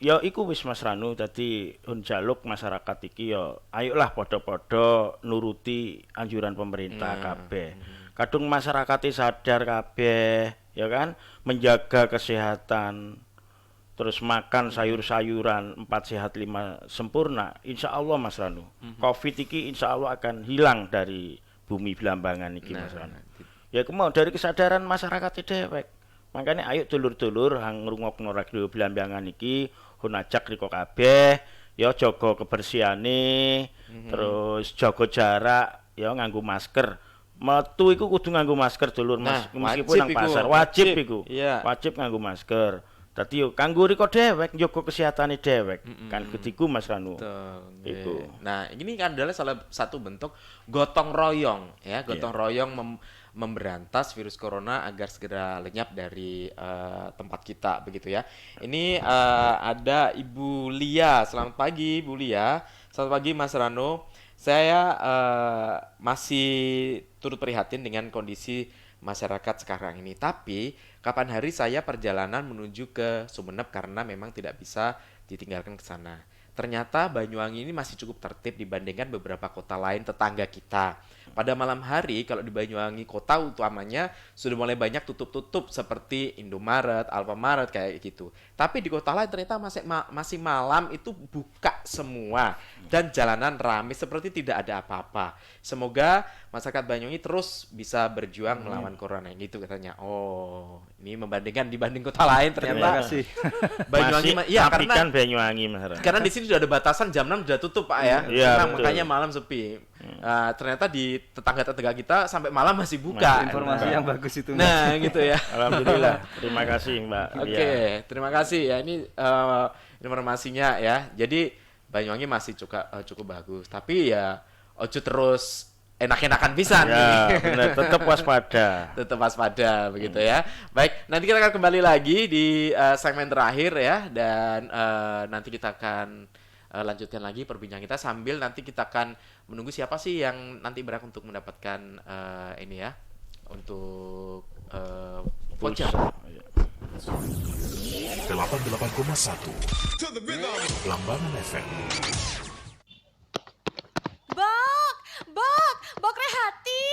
ya iku wis Mas Ranu dadi njaluk masyarakat iki ya ayolah padha-padha nuruti anjuran pemerintah kabeh. Kadung masyarakate sadar kabeh ya kan menjaga kesehatan terus makan sayur-sayuran 4 sehat 5 sempurna insyaallah Mas Ranu. Covid iki insyaallah akan hilang dari bumi Blambangan iki Mas Ranu. Ya mau dari kesadaran masyarakat dewek. Makanya ayo dulur-dulur hang ngrungokno radio Blambangan iki hunajak riko kabeh ya jaga kebersihane terus jaga jarak ya nganggo masker. Metu iku kudu nganggo masker dulur Mas meskipun nang pasar wajib iku. Wajib nganggo masker. Dadi yo kanggo riko dewek njaga kesehatane dewek. Kan ketiku Mas Ranu. Iku. Nah, ini kan adalah salah satu bentuk gotong royong ya, gotong royong memberantas virus corona agar segera lenyap dari tempat kita begitu ya. Ini ada Ibu Lia. Selamat pagi Bu Lia. Selamat pagi Mas Rano. Saya masih turut prihatin dengan kondisi masyarakat sekarang ini. Tapi kapan hari saya perjalanan menuju ke Sumeneb karena memang tidak bisa ditinggalkan ke sana. Ternyata Banyuwangi ini masih cukup tertib dibandingkan beberapa kota lain tetangga kita. Pada malam hari kalau di Banyuwangi kota utamanya sudah mulai banyak tutup-tutup seperti Indomaret, Alfamaret kayak gitu. Tapi di kota lain ternyata masih malam itu buka semua dan jalanan ramai seperti tidak ada apa-apa. Semoga masyarakat Banyuwangi terus bisa berjuang melawan corona gitu katanya. Oh, ini dibanding kota lain ternyata. Terima kasih. Banyuwangi ya karena Banyuwangi Mas. Karena di sini sudah ada batasan jam 6 sudah tutup Pak ya. Iya, Makanya malam sepi. Ternyata di tetangga-tetangga kita sampai malam masih buka. Informasi yang bagus itu. Nah, gitu ya. Alhamdulillah. Terima kasih Mbak. Oke, terima kasih ya. Ini informasinya ya. Jadi Banyuwangi masih cukup bagus. Tapi ya ojo terus enak-enakan pisan ya, benar, tetap waspada. Tetap waspada begitu ya. Baik, nanti kita akan kembali lagi di segmen terakhir ya dan nanti kita akan lanjutkan lagi perbincangan kita sambil nanti kita akan menunggu siapa sih yang nanti berhak untuk mendapatkan ini ya untuk voucher. 88,1 Lambangan FM. Bok Rehati,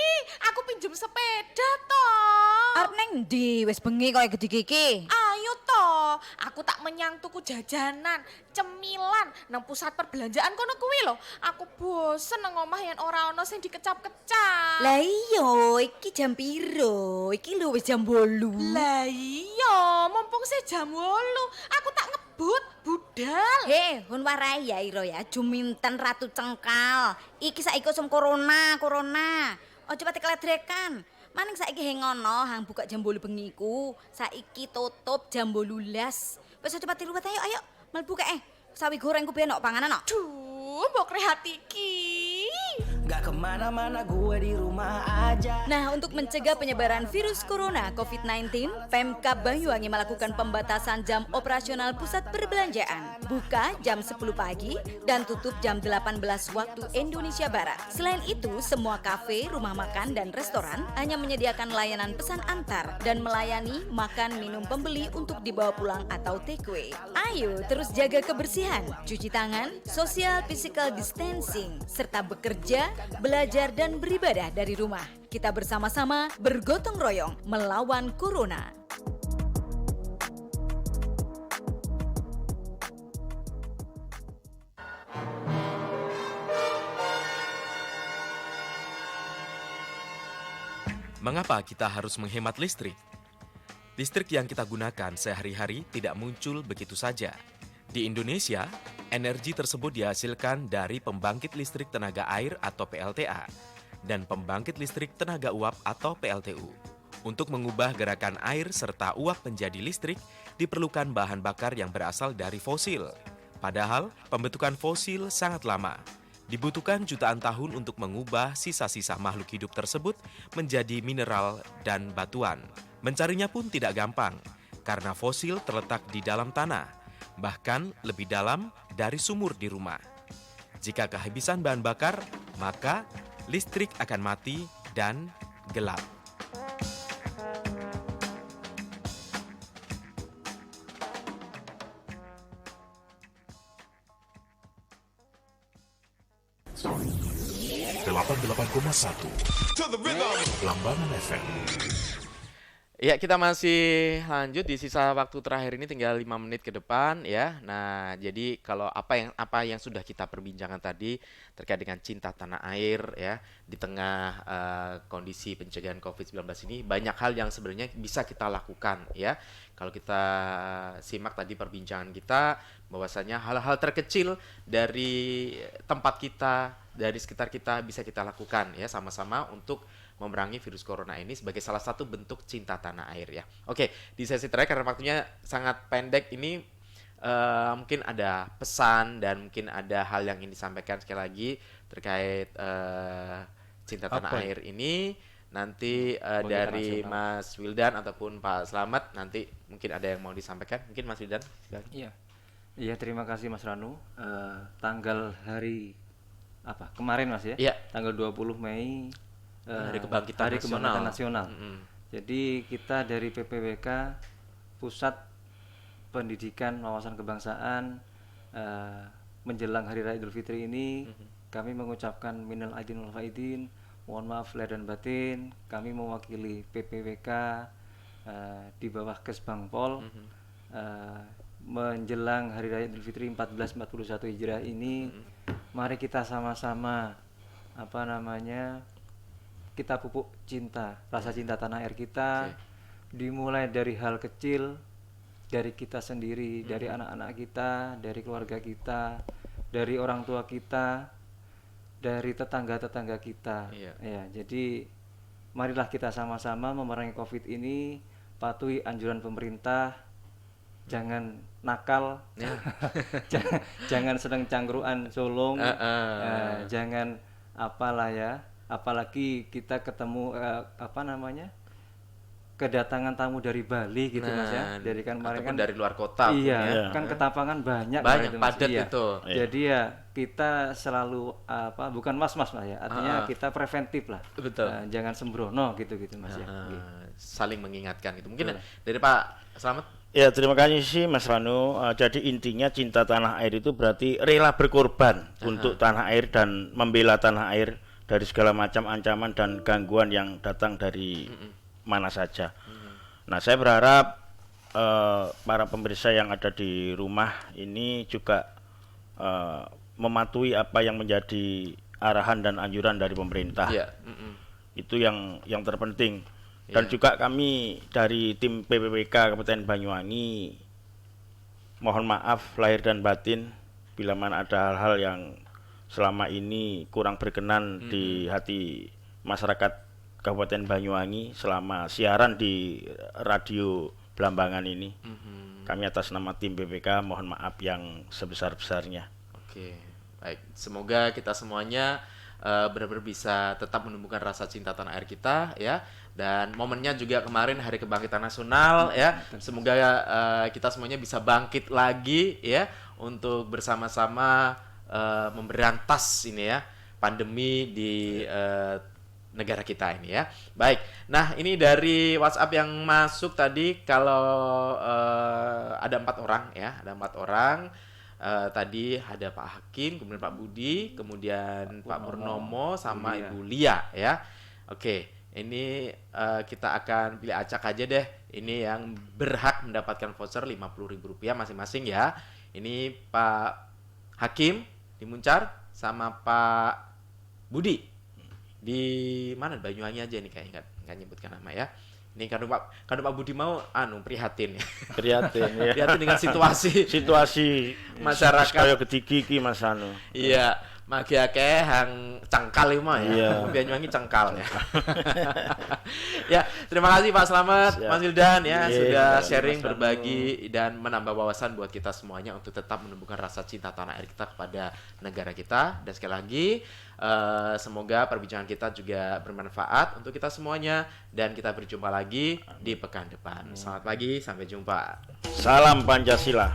aku pinjem sepeda toh. Arep neng ndi wis bengi koyo gede iki. Ayo toh, aku tak menyang tuku jajanan, cemilan nang pusat perbelanjaan kono kuwi lho. Aku bosen nang omah yen ora ono sing dikecap-kecap. Lah iya, iki jam piro? Iki lho wis jam 8. Lah iya, mumpung sih jam 8, aku tak ngebut budal. Hun warai ya iro ya, juminten ratu cengkal. Iki saiki usum corona. Ojo pati keledrekan. Maning saiki hengono hang buka jam 8 bengi ku. Saiki tutup jam 18. Wis ojo pati luwet ayo mlebu kae. Sawi goreng ku ben nok panganan nok. Duh, mbok Rehati iki. Gak kemana-mana gue di rumah aja. Nah, untuk mencegah penyebaran virus corona COVID-19, Pemkab Banyuwangi melakukan pembatasan jam operasional pusat perbelanjaan. Buka jam 10 pagi dan tutup jam 18 waktu Indonesia Barat. Selain itu, semua kafe, rumah makan, dan restoran hanya menyediakan layanan pesan antar dan melayani makan minum pembeli untuk dibawa pulang atau takeaway. Ayo terus jaga kebersihan, cuci tangan, social physical distancing, serta bekerja, belajar dan beribadah dari rumah. Kita bersama-sama bergotong royong melawan corona. Mengapa kita harus menghemat listrik? Listrik yang kita gunakan sehari-hari tidak muncul begitu saja. Di Indonesia, energi tersebut dihasilkan dari pembangkit listrik tenaga air atau PLTA dan pembangkit listrik tenaga uap atau PLTU. Untuk mengubah gerakan air serta uap menjadi listrik, diperlukan bahan bakar yang berasal dari fosil. Padahal, pembentukan fosil sangat lama. Dibutuhkan jutaan tahun untuk mengubah sisa-sisa makhluk hidup tersebut menjadi mineral dan batuan. Mencarinya pun tidak gampang, karena fosil terletak di dalam tanah, bahkan lebih dalam dari sumur di rumah. Jika kehabisan bahan bakar, maka listrik akan mati dan gelap. Delapan 88,1 Lambangan FM. Ya, kita masih lanjut di sisa waktu terakhir ini tinggal 5 menit ke depan ya. Nah, jadi kalau apa yang sudah kita perbincangkan tadi terkait dengan cinta tanah air ya, di tengah kondisi pencegahan COVID-19 ini banyak hal yang sebenarnya bisa kita lakukan ya. Kalau kita simak tadi perbincangan kita bahwasanya hal-hal terkecil dari tempat kita, dari sekitar kita bisa kita lakukan ya sama-sama untuk memerangi virus corona ini sebagai salah satu bentuk cinta tanah air ya. Oke, di sesi terakhir karena waktunya sangat pendek ini mungkin ada pesan dan mungkin ada hal yang ingin disampaikan sekali lagi terkait cinta tanah air ini. Nanti dari Mas Wildan ataupun Pak Slamet nanti mungkin ada yang mau disampaikan. Mungkin Mas Wildan. Iya, terima kasih Mas Ranu. Tanggal hari apa? Kemarin Mas ya? Iya. Tanggal 20 Mei Hari Kebangkitan Nasional. Jadi kita dari PPWK Pusat Pendidikan Wawasan Kebangsaan menjelang Hari Raya Idul Fitri ini kami mengucapkan minal aidin wal faizin, mohon maaf lahir dan batin. Kami mewakili PPWK di bawah Kesbangpol menjelang Hari Raya Idul Fitri 1441 Hijriah ini, mari kita sama-sama kita pupuk cinta, rasa cinta tanah air kita, dimulai dari hal kecil, dari kita sendiri, dari anak-anak kita, dari keluarga kita, dari orang tua kita, dari tetangga-tetangga kita. Ya, jadi marilah kita sama-sama memerangi COVID ini, patuhi anjuran pemerintah, jangan nakal, jangan sedang cangkruan solong, jangan apalah ya. Apalagi kita ketemu kedatangan tamu dari Bali gitu Mas ya, dari kemarin kan dari luar kota kan ketapangan banyak padat itu. Jadi ya kita selalu bukan mas-mas lah ya, artinya kita preventif lah. Betul. Jangan sembrono gitu Mas ya. Saling mengingatkan itu. Mungkin dari Pak Slamet. Ya, terima kasih sih Mas Ranu. Jadi intinya cinta tanah air itu berarti rela berkorban untuk tanah air dan membela tanah air dari segala macam ancaman dan gangguan yang datang dari mana saja. Nah, saya berharap para pemirsa yang ada di rumah ini juga mematuhi apa yang menjadi arahan dan anjuran dari pemerintah. Itu yang terpenting. Dan juga kami dari tim PPWK Kabupaten Banyuwangi mohon maaf lahir dan batin bila mana ada hal-hal yang selama ini kurang berkenan di hati masyarakat Kabupaten Banyuwangi selama siaran di radio Blambangan ini. Kami atas nama tim BPK mohon maaf yang sebesar-besarnya. Oke, baik. Semoga kita semuanya benar-benar bisa tetap menumbuhkan rasa cinta tanah air kita ya. Dan momennya juga kemarin Hari Kebangkitan Nasional ya. Semoga kita semuanya bisa bangkit lagi ya untuk bersama-sama memberantas ini ya pandemi di negara kita ini ya. Baik. Nah, ini dari WhatsApp yang masuk tadi kalau ada 4 orang ya, ada 4 orang. Tadi ada Pak Hakim, kemudian Pak Budi, kemudian Pak Purnomo sama Ibu Lia ya. Oke, ini kita akan pilih acak aja deh. Ini yang berhak mendapatkan voucher Rp50.000 masing-masing ya. Ini Pak Hakim di Muncar sama Pak Budi di mana, Banyuwangi aja nih kayaknya nggak nyebutkan nama ya. Nih kan Pak Budi mau prihatin ya. Prihatin ya. Prihatin dengan situasi masyarakat kaya ketiki iki Mas anu. Iya, magi akeh hang cangkal mah ya. Iya. Banyuwangi cangkal ya. Ya, terima kasih Pak Slamet, Mas Wildan ya sudah sharing, berbagi dan menambah wawasan buat kita semuanya untuk tetap menumbuhkan rasa cinta tanah air kita kepada negara kita. Dan sekali lagi semoga perbincangan kita juga bermanfaat untuk kita semuanya dan kita berjumpa lagi di pekan depan. Selamat pagi, sampai jumpa. Salam Pancasila.